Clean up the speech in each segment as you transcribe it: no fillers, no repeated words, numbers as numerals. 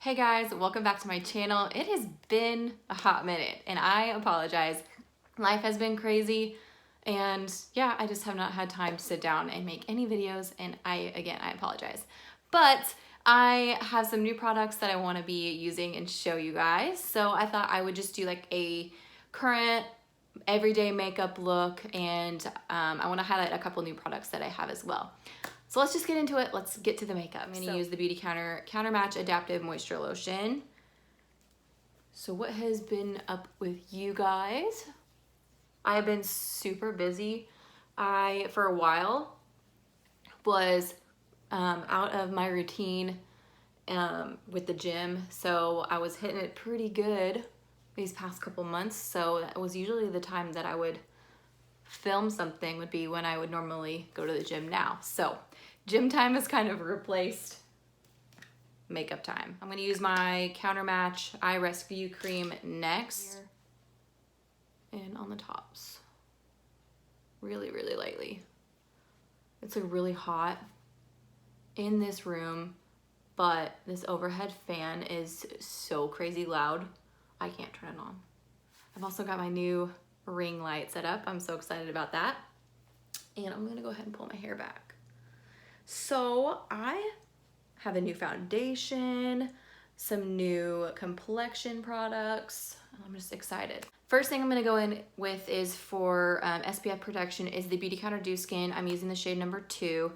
Hey guys, welcome back to my channel. It has been a hot minute and I apologize. Life has been crazy and yeah, I just have not had time to sit down and make any videos and I apologize. But I have some new products that I want to be using and show you guys. So I thought I would just do like a current everyday makeup look and I want to highlight a couple new products that I have as well. So let's just get into it. Let's get to the makeup. I'm gonna use the Beautycounter Counter Match Adaptive Moisture Lotion. So what has been up with you guys? I have been super busy. I, for a while, was out of my routine with the gym. So I was hitting it pretty good these past couple months. So that was usually the time that I would film something would be when I would normally go to the gym now. So gym time has kind of replaced makeup time. I'm gonna use my Counter Match Eye Rescue Cream next. And on the tops. Really, really lightly. It's like really hot in this room, but this overhead fan is so crazy loud. I can't turn it on. I've also got my new ring light set up. I'm so excited about that. And I'm gonna go ahead and pull my hair back. So I have a new foundation, some new complexion products. I'm just excited. First thing I'm gonna go in with is for SPF protection is the Beautycounter Dew Skin. I'm using the shade number 2.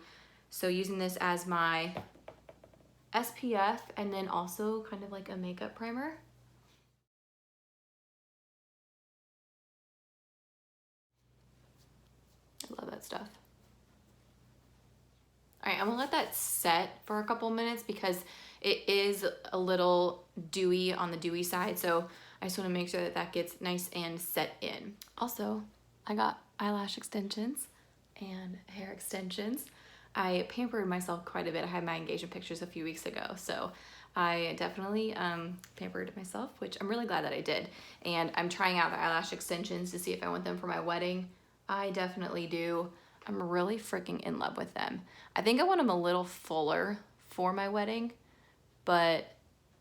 So using this as my SPF and then also kind of like a makeup primer. I love that stuff. All right, I'm gonna let that set for a couple minutes because it is a little dewy on the dewy side. So I just wanna make sure that that gets nice and set in. Also, I got eyelash extensions and hair extensions. I pampered myself quite a bit. I had my engagement pictures a few weeks ago. So I definitely pampered myself, which I'm really glad that I did. And I'm trying out the eyelash extensions to see if I want them for my wedding. I definitely do. I'm really freaking in love with them. I think I want them a little fuller for my wedding, but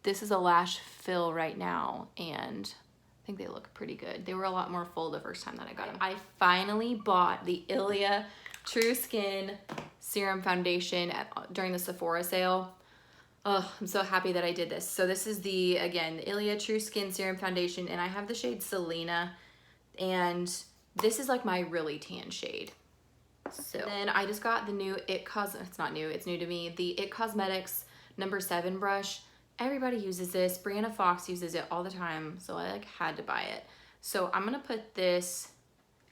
this is a lash fill right now and I think they look pretty good. They were a lot more full the first time that I got them. I finally bought the Ilia True Skin Serum Foundation during the Sephora sale. Oh, I'm so happy that I did this. So this is the, again, the Ilia True Skin Serum Foundation and I have the shade Selena and this is like my really tan shade. So then I just got the new it's not new, it's new to me, the It Cosmetics number 7 brush. Everybody uses this. Brianna Fox uses it all the time, so I like had to buy it. So I'm gonna put this,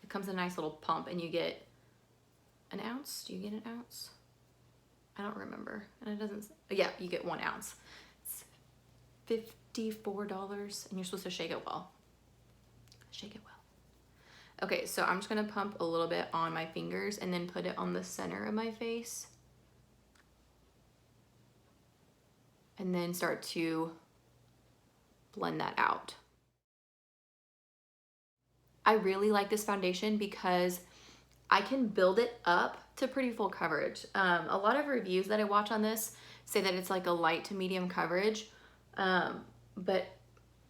it comes in a nice little pump and you get an ounce. Do you get an ounce? I don't remember. And it doesn't, yeah, you get 1 ounce. It's $54 and you're supposed to shake it well. Shake it well. Okay, so I'm just gonna pump a little bit on my fingers and then put it on the center of my face. And then start to blend that out. I really like this foundation because I can build it up to pretty full coverage. A lot of reviews that I watch on this say that it's like a light to medium coverage, but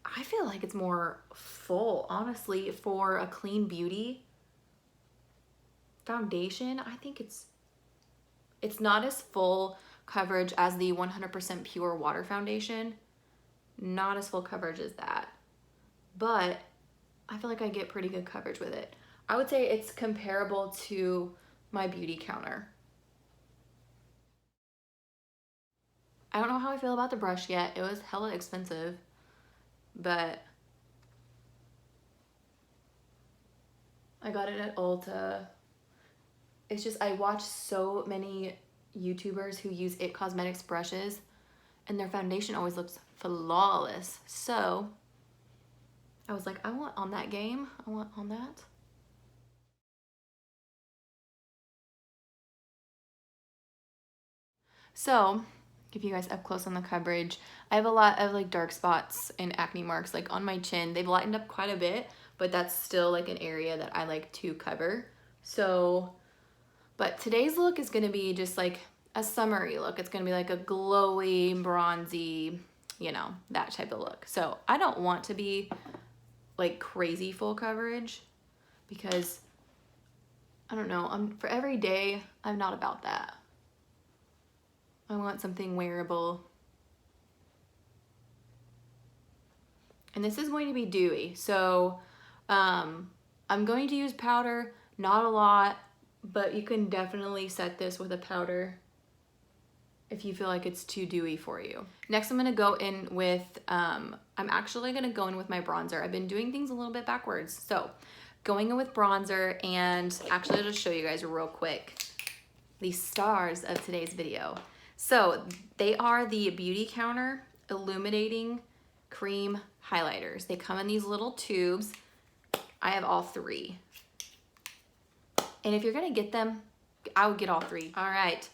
I feel like it's more full, honestly, for a clean beauty foundation. I think it's not as full coverage as the 100% pure water foundation. Not as full coverage as that, but I feel like I get pretty good coverage with it. I would say it's comparable to my Beautycounter. I don't know how I feel about the brush yet. It was hella expensive, but I got it at Ulta. It's just, I watch so many YouTubers who use It Cosmetics brushes and their foundation always looks flawless. So I was like, I want on that game. I want on that. So give you guys up close on the coverage. I have a lot of like dark spots and acne marks like on my chin. They've lightened up quite a bit, but that's still like an area that I like to cover. So, but today's look is gonna be just like a summery look. It's gonna be like a glowy, bronzy, you know, that type of look. So I don't want to be like crazy full coverage because I don't know, for every day, I'm not about that. I want something wearable. And this is going to be dewy. So I'm going to use powder, not a lot, but you can definitely set this with a powder if you feel like it's too dewy for you. Next, I'm gonna go in with, I'm actually gonna go in with my bronzer. I've been doing things a little bit backwards. So going in with bronzer, and actually I'll just show you guys real quick the stars of today's video. So they are the Beautycounter Illuminating Cream Highlighters. They come in these little tubes. I have all three. And if you're gonna get them, I would get all three. All right.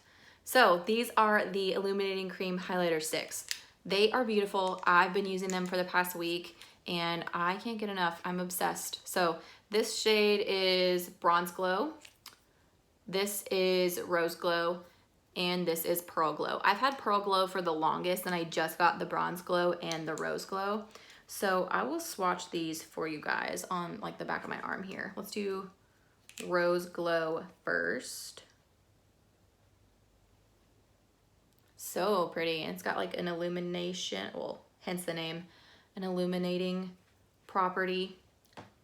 So these are the Illuminating Cream Highlighter Sticks. They are beautiful. I've been using them for the past week and I can't get enough. I'm obsessed. So this shade is Bronze Glow. This is Rose Glow. And this is Pearl Glow. I've had Pearl Glow for the longest and I just got the Bronze Glow and the Rose Glow. So I will swatch these for you guys on like the back of my arm here. Let's do Rose Glow first. So pretty, and it's got like an illumination, well, hence the name, an illuminating property.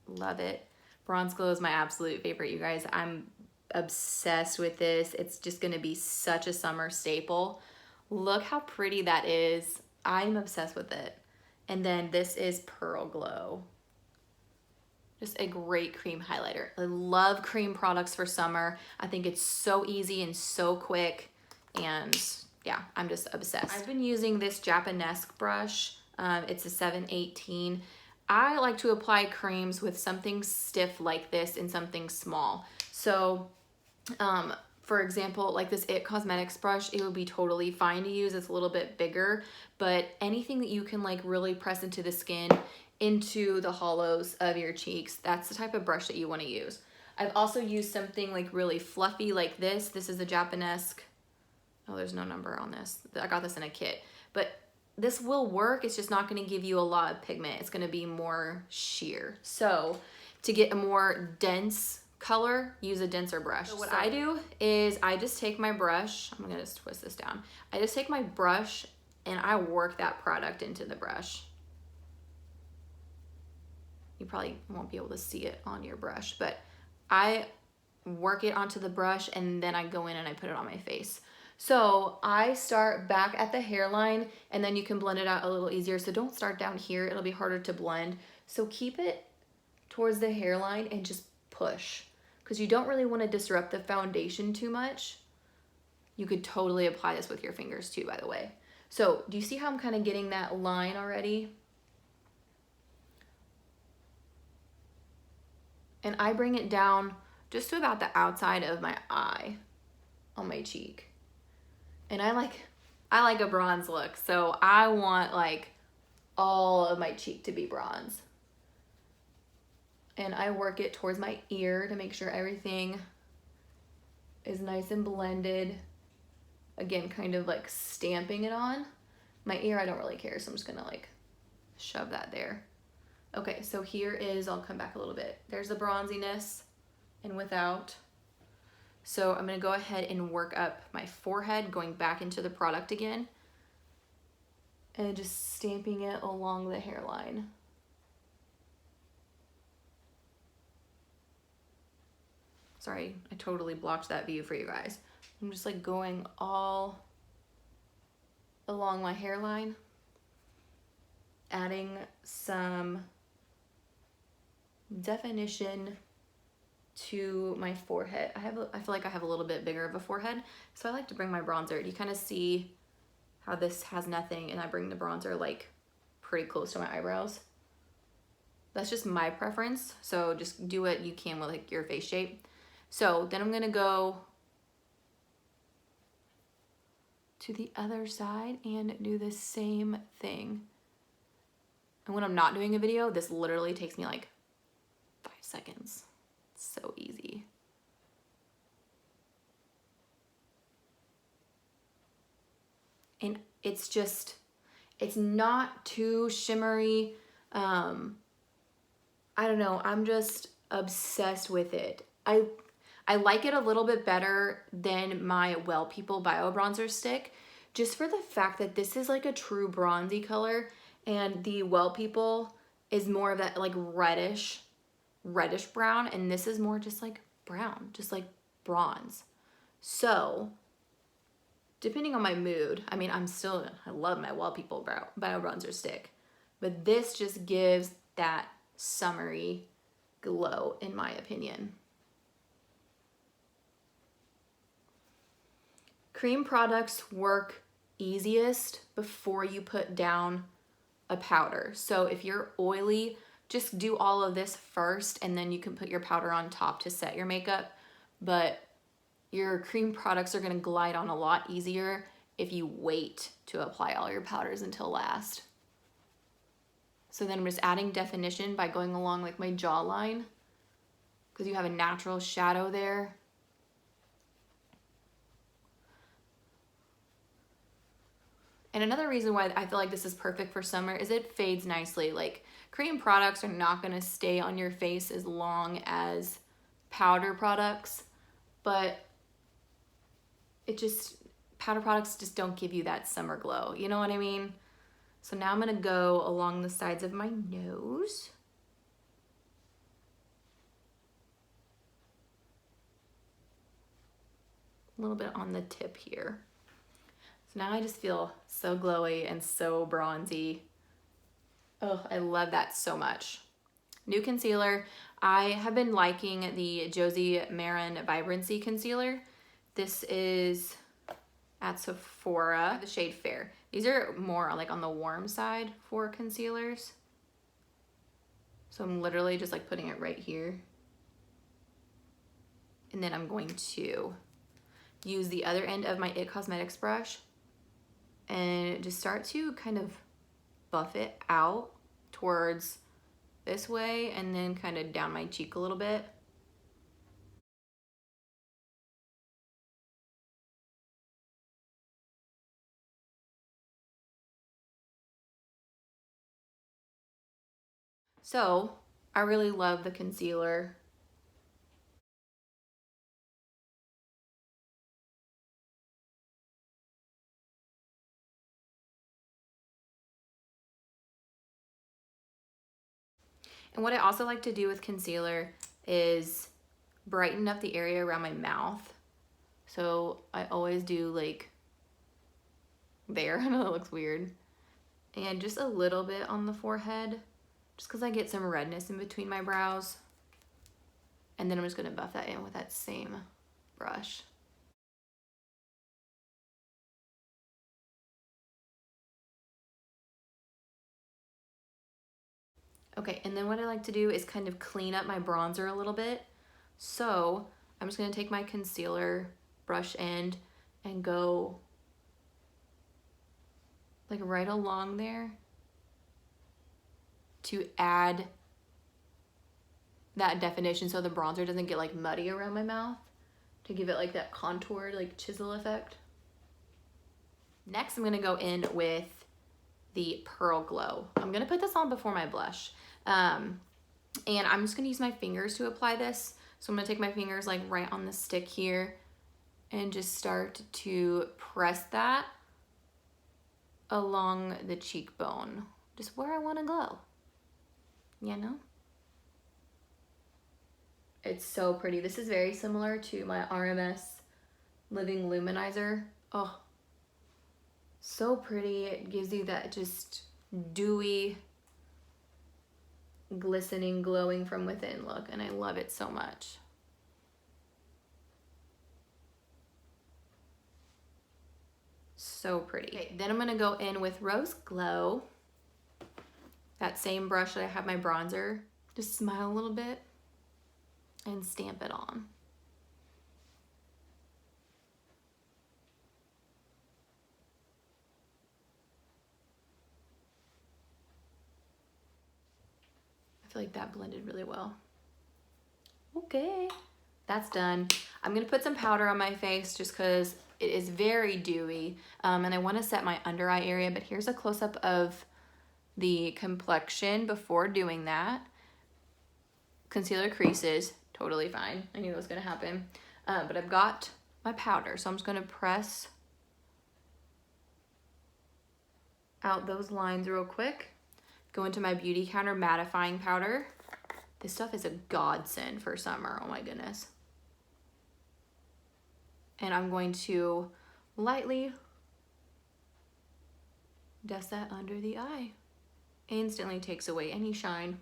Love it. Bronze Glow is my absolute favorite, you guys. I'm obsessed with this. It's just gonna be such a summer staple. Look how pretty that is. I'm obsessed with it. And then this is Pearl Glow. Just a great cream highlighter. I love cream products for summer. I think it's so easy and so quick, and yeah, I'm just obsessed. I've been using this Japanese brush. It's a 718. I like to apply creams with something stiff like this and something small. So, for example, like this IT Cosmetics brush, it would be totally fine to use. It's a little bit bigger, but anything that you can like really press into the skin, into the hollows of your cheeks, that's the type of brush that you want to use. I've also used something like really fluffy like this. This is a Japanese. Oh, there's no number on this. I got this in a kit, but this will work. It's just not going to give you a lot of pigment. It's going to be more sheer. So to get a more dense color, use a denser brush. So what I do is I just take my brush. I'm going to just twist this down. I just take my brush and I work that product into the brush. You probably won't be able to see it on your brush, but I work it onto the brush and then I go in and I put it on my face. So I start back at the hairline and then you can blend it out a little easier. So don't start down here. It'll be harder to blend. So keep it towards the hairline and just push, because you don't really want to disrupt the foundation too much. You could totally apply this with your fingers too, by the way. So do you see how I'm kind of getting that line already? And I bring it down just to about the outside of my eye on my cheek. And I like a bronze look, so I want like all of my cheek to be bronze. And I work it towards my ear to make sure everything is nice and blended. Again, kind of like stamping it on. My ear, I don't really care, so I'm just gonna like shove that there. Okay, so here is, I'll come back a little bit. There's the bronziness and without. So I'm gonna go ahead and work up my forehead, going back into the product again, and just stamping it along the hairline. Sorry, I totally blocked that view for you guys. I'm just like going all along my hairline, adding some definition to my forehead. I feel like I have a little bit bigger of a forehead, so I like to bring my bronzer. You kind of see how this has nothing, and I bring the bronzer like pretty close to my eyebrows. That's just my preference, so just do what you can with like your face shape. So then I'm gonna go to the other side and do the same thing. And when I'm not doing a video, this literally takes me like 5 seconds. It's so easy. And it's It's not too shimmery. I don't know, I'm just obsessed with it. I like it a little bit better than my Well People Bio Bronzer Stick, just for the fact that this is like a true bronzy color, and the Well People is more of that like reddish brown, and this is more just like brown, just like bronze. So depending on my mood, I mean, I love my Well People Bio Bronzer Stick, but this just gives that summery glow in my opinion. Cream products work easiest before you put down a powder. So if you're oily, just do all of this first and then you can put your powder on top to set your makeup. But your cream products are gonna glide on a lot easier if you wait to apply all your powders until last. So then I'm just adding definition by going along like my jawline, because you have a natural shadow there. And another reason why I feel like this is perfect for summer is it fades nicely. Like, cream products are not gonna stay on your face as long as powder products, but powder products just don't give you that summer glow. You know what I mean? So now I'm gonna go along the sides of my nose. A little bit on the tip here. So now I just feel so glowy and so bronzy. Oh, I love that so much. New concealer. I have been liking the Josie Maran Vibrancy Concealer. This is at Sephora, the shade Fair. These are more like on the warm side for concealers. So I'm literally just like putting it right here. And then I'm going to use the other end of my IT Cosmetics brush and just start to kind of buff it out towards this way and then kind of down my cheek a little bit. So I really love the concealer. And what I also like to do with concealer is brighten up the area around my mouth. So I always do like there. I know that looks weird. And just a little bit on the forehead, just because I get some redness in between my brows. And then I'm just gonna buff that in with that same brush. Okay, and then what I like to do is kind of clean up my bronzer a little bit. So I'm just gonna take my concealer brush end and go like right along there to add that definition so the bronzer doesn't get like muddy around my mouth, to give it like that contour, like chisel effect. Next, I'm gonna go in with the Pearl Glow. I'm gonna put this on before my blush. And I'm just gonna use my fingers to apply this. So I'm gonna take my fingers like right on the stick here and just start to press that along the cheekbone, just where I wanna glow, you know? It's so pretty. This is very similar to my RMS Living Luminizer. Oh, so pretty. It gives you that just dewy, glistening, glowing from within look, and I love it so much. So pretty. Okay, then I'm gonna go in with Rose Glow. That same brush that I have my bronzer. Just smile a little bit and stamp it on. I feel like that blended really well. Okay, that's done. I'm gonna put some powder on my face just because It is very dewy, and I want to set my under eye area, but here's a close-up of the complexion before doing that. Concealer creases, totally fine. I knew that was gonna happen. But I've got my powder, so I'm just gonna press out those lines real quick. Go into my Beautycounter mattifying powder. This stuff is a godsend for summer, oh my goodness. And I'm going to lightly dust that under the eye. Instantly takes away any shine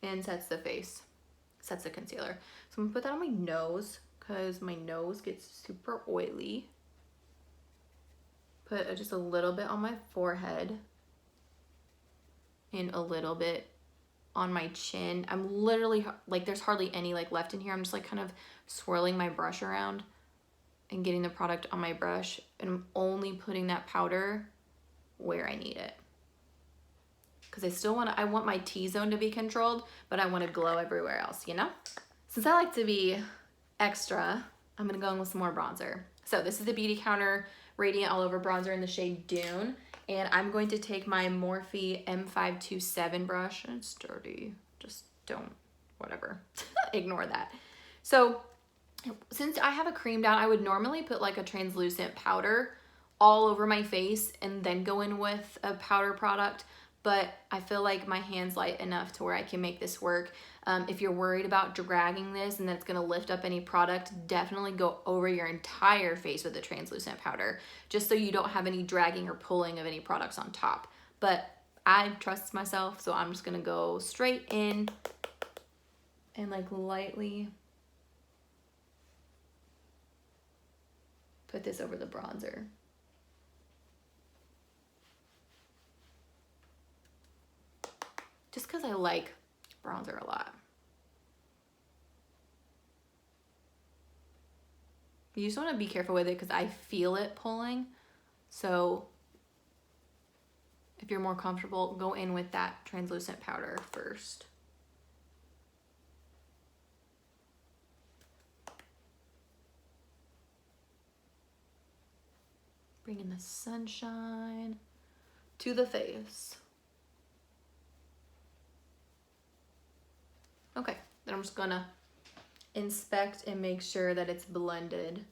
and sets the face, sets the concealer. So I'm gonna put that on my nose because my nose gets super oily. Put just a little bit on my forehead and a little bit on my chin. I'm literally, like, there's hardly any like left in here. I'm just like kind of swirling my brush around and getting the product on my brush, and I'm only putting that powder where I need it. Because I still want to, I want my T-zone to be controlled, but I want to glow everywhere else, you know? Since I like to be extra, I'm gonna go in with some more bronzer. So this is the Beautycounter Radiant All Over Bronzer in the shade Dune. And I'm going to take my Morphe M527 brush, and it's dirty, just don't, whatever, ignore that. So since I have a cream down, I would normally put like a translucent powder all over my face and then go in with a powder product, but I feel like my hand's light enough to where I can make this work. If you're worried about dragging this and that's gonna lift up any product, definitely go over your entire face with a translucent powder, just so you don't have any dragging or pulling of any products on top. But I trust myself, so I'm just gonna go straight in and like lightly put this over the bronzer. Just because I like bronzer a lot. You just want to be careful with it because I feel it pulling. So if you're more comfortable, go in with that translucent powder first. Bring in the sunshine to the face. Okay, then I'm just gonna inspect and make sure that it's blended.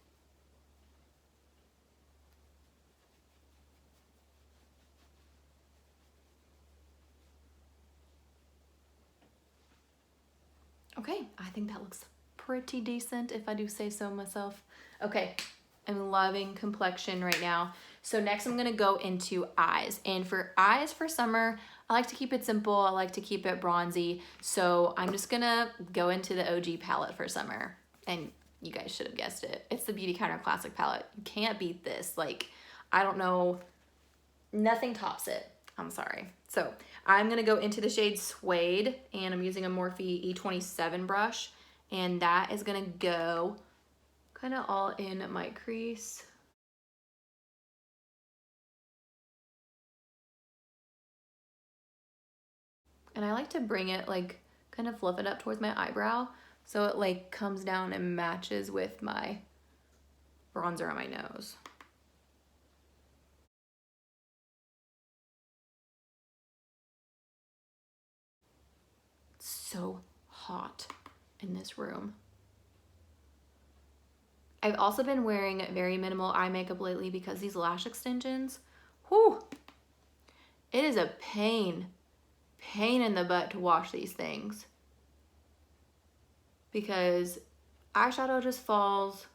Okay, I think that looks pretty decent if I do say so myself. Okay, I'm loving complexion right now. So next I'm gonna go into eyes. And for eyes for summer, I like to keep it simple. I like to keep it bronzy. So I'm just gonna go into the OG palette for summer. And you guys should have guessed it. It's the Beautycounter Classic palette. You can't beat this. Like, I don't know, nothing tops it. I'm sorry. So I'm gonna go into the shade Suede, and I'm using a Morphe E27 brush, and that is gonna go kind of all in my crease. And I like to bring it, like, kind of fluff it up towards my eyebrow so it like comes down and matches with my bronzer on my nose. It's so hot in this room. I've also been wearing very minimal eye makeup lately because these lash extensions, whew, it is a pain in the butt to wash these things because eyeshadow just falls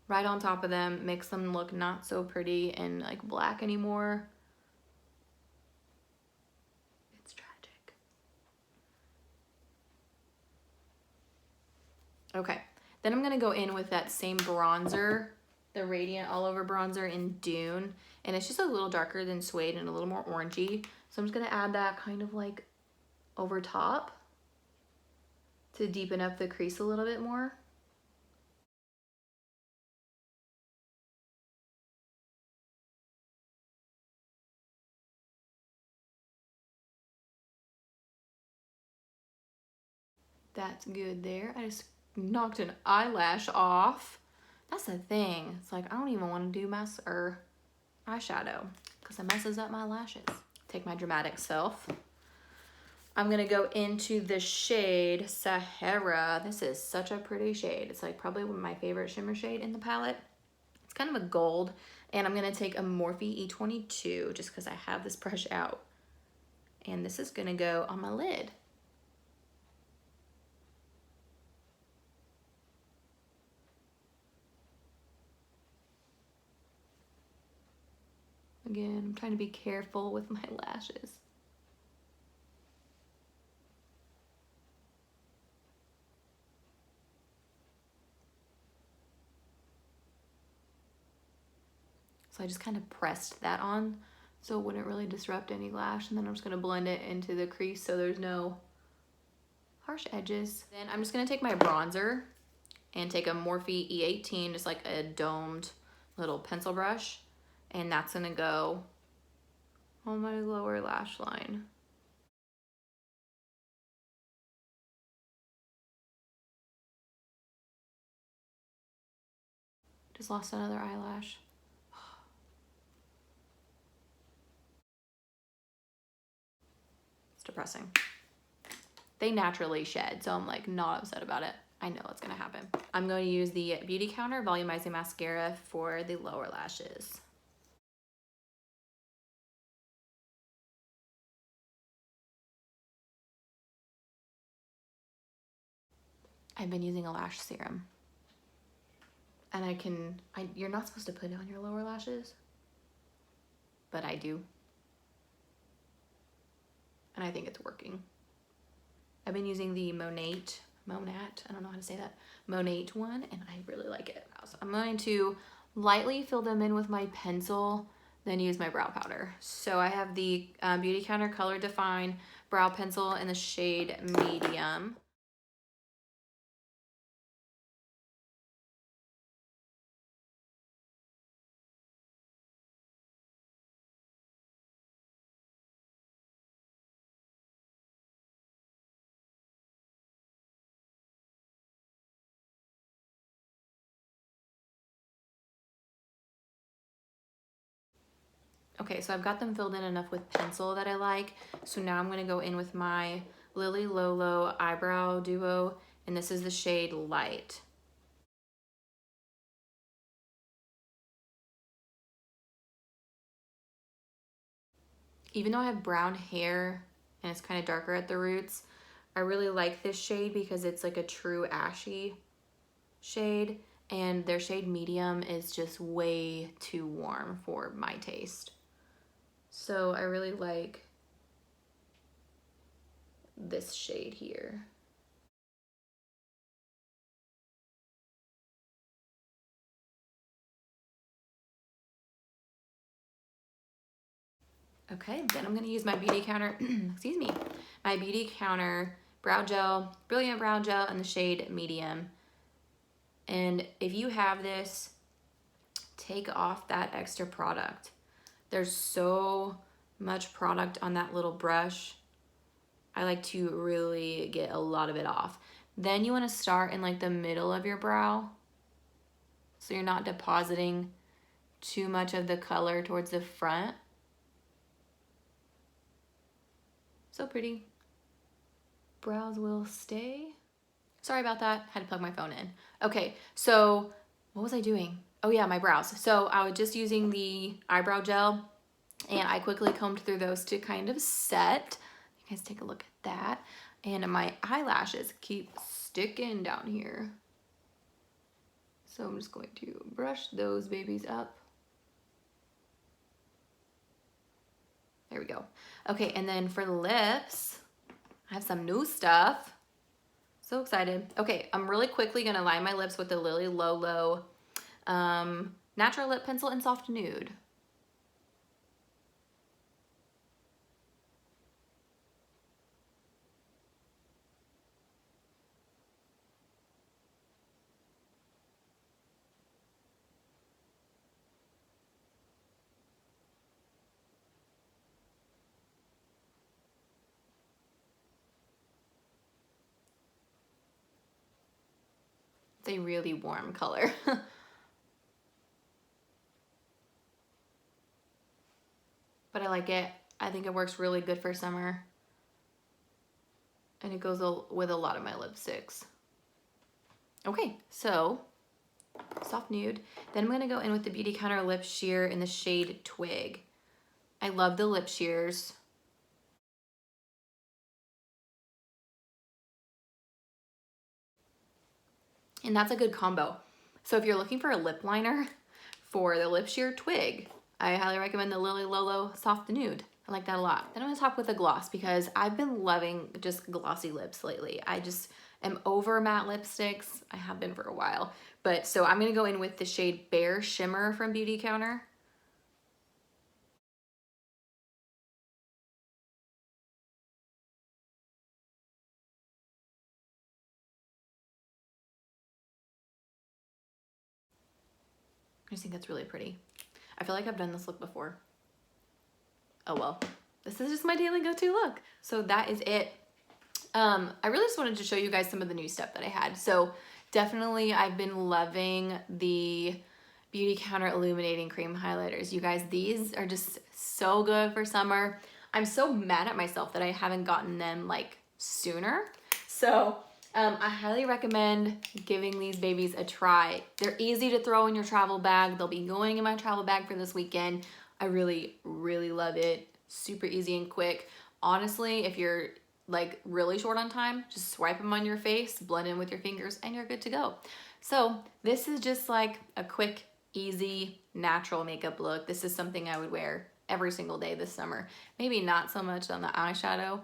right on top of them, makes them look not so pretty and like black anymore. It's tragic. Okay, then I'm gonna go in with that same bronzer, the Radiant All Over Bronzer in Dune, and it's just a little darker than Suede and a little more orangey. So I'm just gonna add that kind of like over top to deepen up the crease a little bit more. That's good there. I just knocked an eyelash off. That's the thing. It's like I don't even want to do eyeshadow because it messes up my lashes. Take my dramatic self. I'm gonna go into the shade Sahara. This is such a pretty shade. It's like probably my favorite shimmer shade in the palette. It's kind of a gold, and I'm gonna take a Morphe E22 just because I have this brush out. And this is gonna go on my lid. Again, I'm trying to be careful with my lashes. So I just kind of pressed that on so it wouldn't really disrupt any lash. And then I'm just gonna blend it into the crease so there's no harsh edges. Then I'm just gonna take my bronzer and take a Morphe E18, just like a domed little pencil brush. And that's gonna go on my lower lash line. Just lost another eyelash. It's depressing. They naturally shed, so I'm like not upset about it. I know what's gonna happen. I'm going to use the Beautycounter Volumizing Mascara for the lower lashes. I've been using a lash serum. And you're not supposed to put it on your lower lashes, but I do. And I think it's working. I've been using the Monat, I don't know how to say that, Monat one, and I really like it. So I'm going to lightly fill them in with my pencil, then use my brow powder. So I have the Beautycounter Color Define Brow Pencil in the shade Medium. Okay, so I've got them filled in enough with pencil that I like. So now I'm gonna go in with my Lily Lolo Eyebrow Duo, and this is the shade Light. Even though I have brown hair and it's kind of darker at the roots, I really like this shade because it's like a true ashy shade, and their shade Medium is just way too warm for my taste. So I really like this shade here. Okay, then I'm gonna use my Beautycounter, excuse me, my Beautycounter Brow Gel, Brilliant Brow Gel in the shade Medium. And if you have this, take off that extra product. There's so much product on that little brush. I like to really get a lot of it off. Then you wanna start in like the middle of your brow, so you're not depositing too much of the color towards the front. So pretty. Brows will stay. Sorry about that, had to plug my phone in. Okay, so what was I doing? Oh yeah, my brows. So I was just using the eyebrow gel, and I quickly combed through those to kind of set. You guys take a look at that. And my eyelashes keep sticking down here. So I'm just going to brush those babies up. There we go. Okay, and then for the lips, I have some new stuff. So excited. Okay, I'm really quickly gonna line my lips with the Lily Lolo Natural Lip Pencil in Soft Nude. It's a really warm color. But I like it. I think it works really good for summer. And it goes with a lot of my lipsticks. Okay, so soft nude. Then I'm gonna go in with the Beautycounter Lip Sheer in the shade Twig. I love the lip sheers. And that's a good combo. So if you're looking for a lip liner for the Lip Sheer Twig, I highly recommend the Lily Lolo Soft Nude. I like that a lot. Then I'm gonna top with a gloss because I've been loving just glossy lips lately. I just am over matte lipsticks. I have been for a while. But so I'm gonna go in with the shade Bare Shimmer from Beautycounter. I just think that's really pretty. I feel like I've done this look before. Oh well, this is just my daily go-to look. So that is it. I really just wanted to show you guys some of the new stuff that I had. So definitely I've been loving the Beautycounter Illuminating Cream Highlighters. You guys, these are just so good for summer. I'm so mad at myself that I haven't gotten them like sooner. So I highly recommend giving these babies a try. They're easy to throw in your travel bag. They'll be going in my travel bag for this weekend. I really, really love it. Super easy and quick. Honestly, if you're like really short on time, just swipe them on your face, blend in with your fingers, and you're good to go. So this is just like a quick, easy, natural makeup look. This is something I would wear every single day this summer. Maybe not so much on the eyeshadow,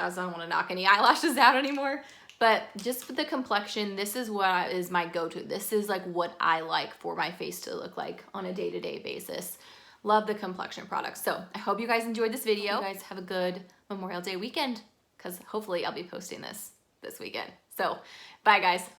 as I don't want to knock any eyelashes out anymore. But just for the complexion, this is what is my go-to. This is like what I like for my face to look like on a day-to-day basis. Love the complexion products. So I hope you guys enjoyed this video. You guys have a good Memorial Day weekend because hopefully I'll be posting this weekend. So bye guys.